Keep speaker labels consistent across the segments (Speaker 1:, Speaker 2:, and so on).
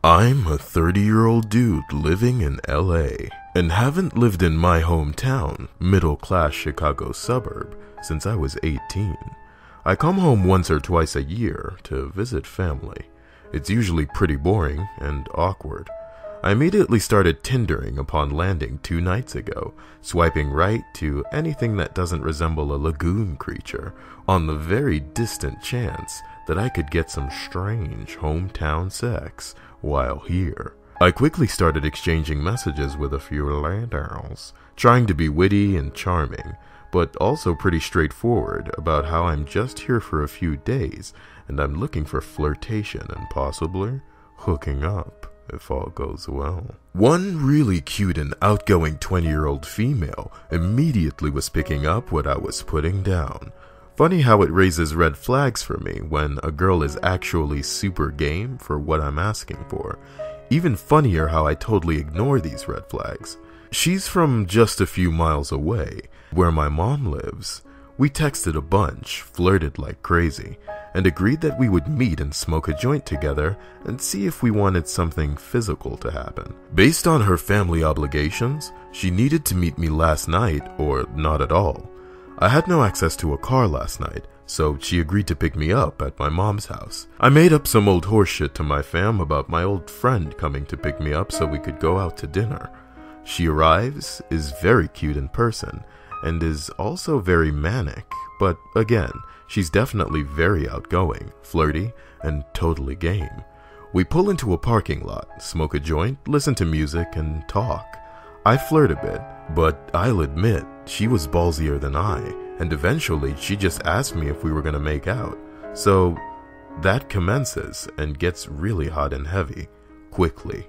Speaker 1: I'm a 30-year-old dude living in LA and haven't lived in my hometown, middle-class Chicago suburb, since I was 18. I come home once or twice a year to visit family. It's usually pretty boring and awkward. I immediately started Tindering upon landing 2 nights ago, swiping right to anything that doesn't resemble a lagoon creature, on the very distant chance that I could get some strange hometown sex while here. I quickly started exchanging messages with a few ladies, trying to be witty and charming, but also pretty straightforward about how I'm just here for a few days and I'm looking for flirtation and possibly hooking up if all goes well. One really cute and outgoing 20-year-old female immediately was picking up what I was putting down. Funny how it raises red flags for me when a girl is actually super game for what I'm asking for. Even funnier how I totally ignore these red flags. She's from just a few miles away, where my mom lives. We texted a bunch, flirted like crazy, and agreed that we would meet and smoke a joint together and see if we wanted something physical to happen. Based on her family obligations, she needed to meet me last night or not at all. I had no access to a car last night, so she agreed to pick me up at my mom's house. I made up some old horseshit to my fam about my old friend coming to pick me up so we could go out to dinner. She arrives, is very cute in person, and is also very manic, but again, she's definitely very outgoing, flirty, and totally game. We pull into a parking lot, smoke a joint, listen to music, and talk. I flirt a bit, but I'll admit, she was ballsier than I, and eventually she just asked me if we were gonna make out. So that commences and gets really hot and heavy, quickly.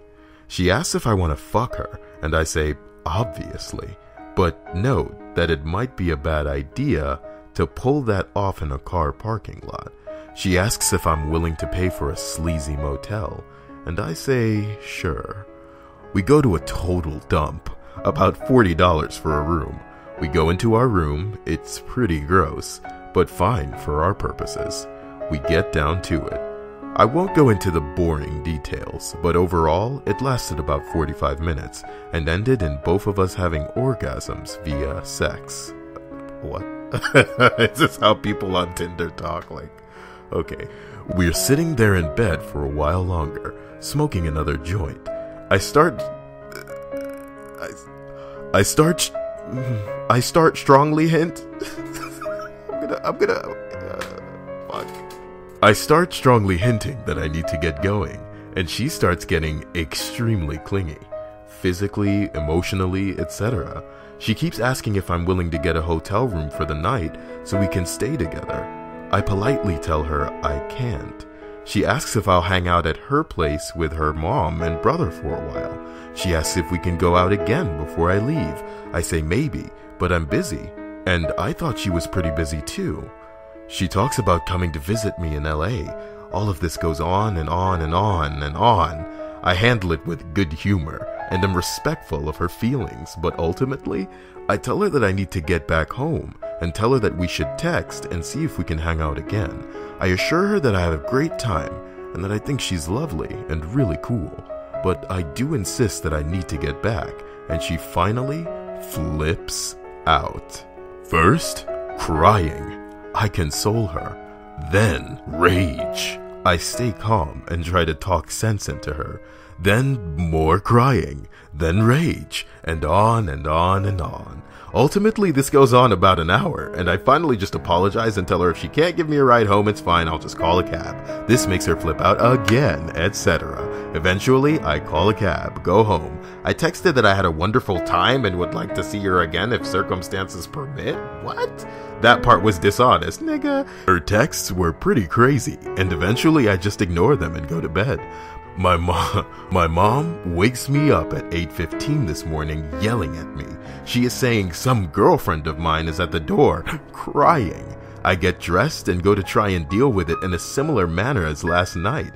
Speaker 1: She asks if I want to fuck her, and I say, obviously, but note that it might be a bad idea to pull that off in a car parking lot. She asks if I'm willing to pay for a sleazy motel, and I say, sure. We go to a total dump, about $40 for a room. We go into our room, it's pretty gross, but fine for our purposes. We get down to it. I won't go into the boring details, but overall, it lasted about 45 minutes and ended in both of us having orgasms via sex. What? Is this how people on Tinder talk? Like, okay. We're sitting there in bed for a while longer, smoking another joint. I start strongly hint. I start strongly hinting that I need to get going, and she starts getting extremely clingy, physically, emotionally, etc. She keeps asking if I'm willing to get a hotel room for the night so we can stay together. I politely tell her I can't. She asks if I'll hang out at her place with her mom and brother for a while. She asks if we can go out again before I leave. I say maybe, but I'm busy, and I thought she was pretty busy too. She talks about coming to visit me in LA. All of this goes on and on and on and on. I handle it with good humor and am respectful of her feelings, but ultimately, I tell her that I need to get back home and tell her that we should text and see if we can hang out again. I assure her that I had a great time and that I think she's lovely and really cool, but I do insist that I need to get back, and she finally flips out. First, crying. I console her, then rage. I stay calm and try to talk sense into her, then more crying, then rage, and on and on and on. Ultimately, this goes on about an hour, and I finally just apologize and tell her if she can't give me a ride home, it's fine, I'll just call a cab. This makes her flip out again, etc. Eventually, I call a cab, go home. I texted that I had a wonderful time and would like to see her again if circumstances permit. What? That part was dishonest, nigga. Her texts were pretty crazy, and eventually I just ignore them and go to bed. My mom wakes me up at 8:15 this morning yelling at me. She is saying some girlfriend of mine is at the door, crying. I get dressed and go to try and deal with it in a similar manner as last night,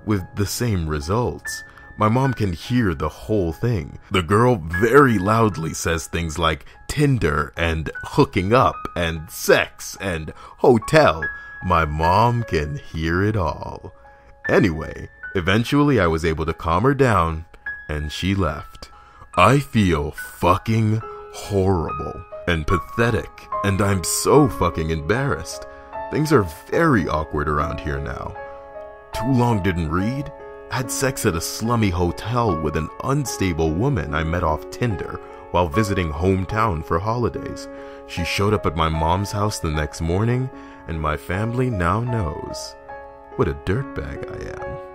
Speaker 1: with the same results. My mom can hear the whole thing. The girl very loudly says things like Tinder and hooking up and sex and hotel. My mom can hear it all. Anyway, Eventually, I was able to calm her down, and she left. I feel fucking horrible and pathetic, and I'm so fucking embarrassed. Things are very awkward around here now. Too long didn't read? Had sex at a slummy hotel with an unstable woman I met off Tinder while visiting hometown for holidays. She showed up at my mom's house the next morning, and my family now knows what a dirtbag I am.